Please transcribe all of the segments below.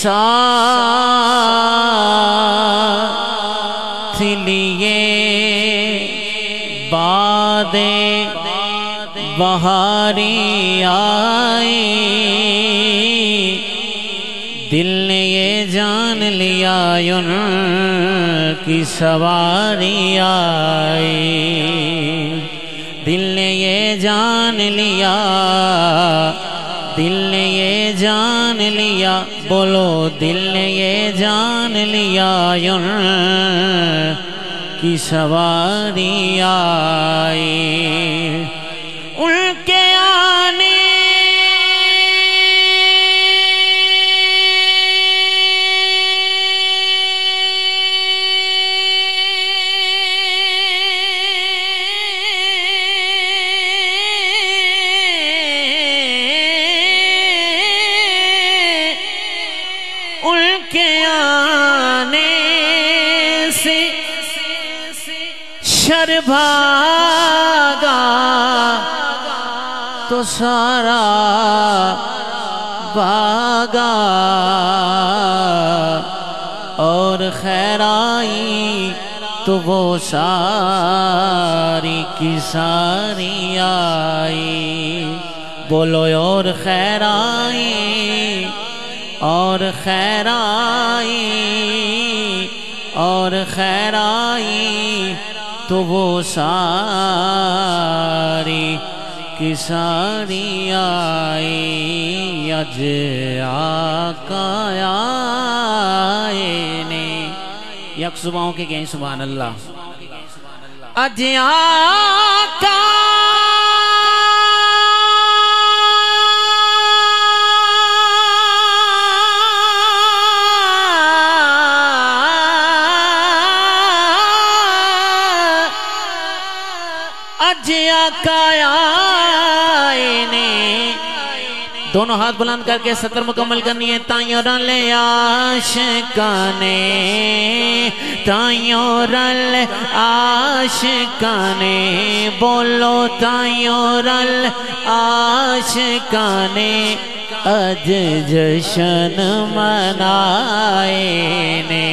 ساتھ لیے باد بہاری آئی، دل نے یہ جان لیا ان کی سواری آئی، دل نے یہ جان لیا، دل نے یہ جان لیا، بولو دل نے یہ جان لیا ان کی سواری آئی، ان کے آنے سے شر بھاگا تو سارا بھاگا، اور خیر آئی تو وہ ساری کی ساری آئی، بولو اور خیر آئی، اور خیر آئی، اور خیر آئی تو وہ ساری کی ساری آئی، اج آقا آئے نے، یک صبحوں کے کہیں سبحان اللہ، اج آقا آئے نے، دونوں ہاتھ بلند کر کے سطر مکمل کرنی ہے، تائیوں رل عاشقانے، تائیوں رل عاشقانے، بولو تائیوں رل عاشقانے، اج جشن منائے نے،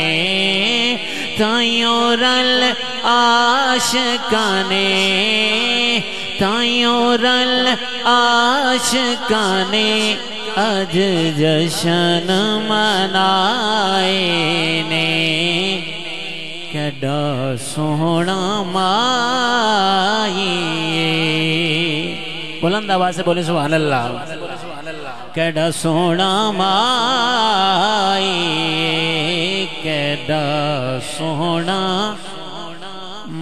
تائیوں رل عاشقانے، تائیوں رل عاشقانے، اج جشن منائے نے، کیڈا سوہنا مائیے، بلند آواز سے بولے سبحان اللہ، کیڈا سوہنا مائیے، کیڈا سوہنا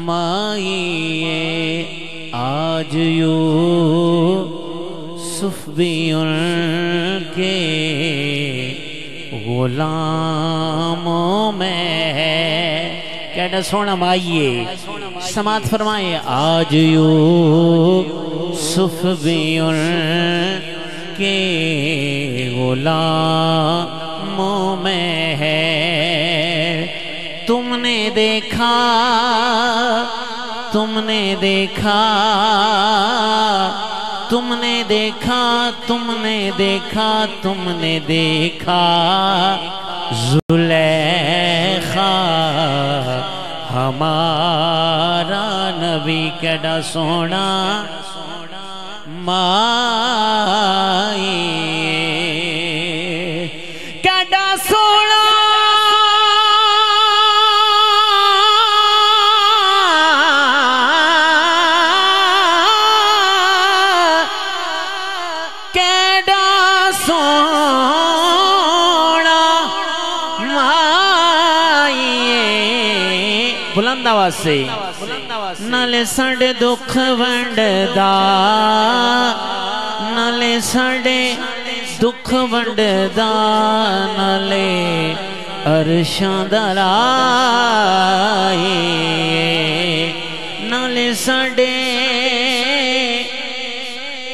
مائیے، آج یوسف بھی ان کے غلاموں میں ہے، کیڈا سونا مائیے، سماعت فرمائے، آج یوسف بھی ان کے غلاموں میں ہے، تم نے دیکھا، تم نے دیکھا، تم نے دیکھا، تم نے دیکھا، تم نے دیکھا، زلیخا ہمارا نبی، کیڈا سونا مائیے، کیڈا سونا بلند آواز سے، نالے ساڑے دکھ ونڈدا، نالے ساڑے دکھ ونڈدا، نالے عرشاں دا لائی، ساڈے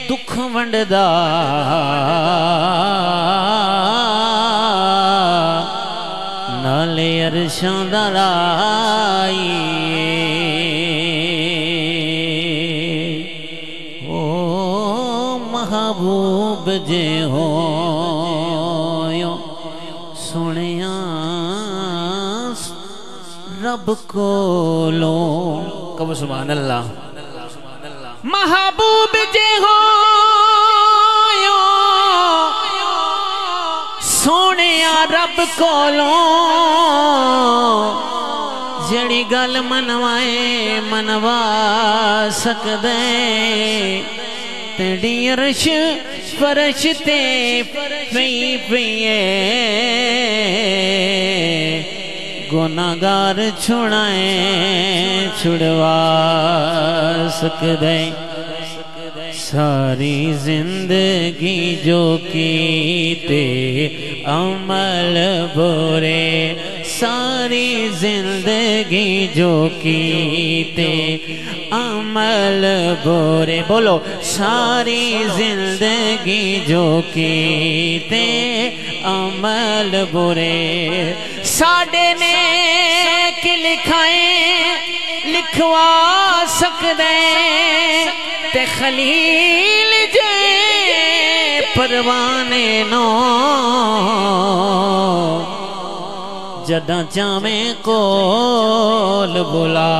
دکھ ونڈدا نالے عرشاں دا لائی او محبوب جے ہو سنیاں رب کو لو کہو سبحان اللہ محبوب جے ہو سونیا رب کو لو جڑی گل منوائے منوا سکدے تیڑی عرش فرش تے پئی پئیے گناہگار چھڑائیں چھڑوا سکدے ساری زندگی جو کیتے عمل برے ساری زندگی جو کیتے عمل برے بولو ساری زندگی جو کیتے عمل برے ساڈے نے کہ لکھائیں لکھوا سکدے تے خلیل جے پروانے نو جداں چاہیں کول بلا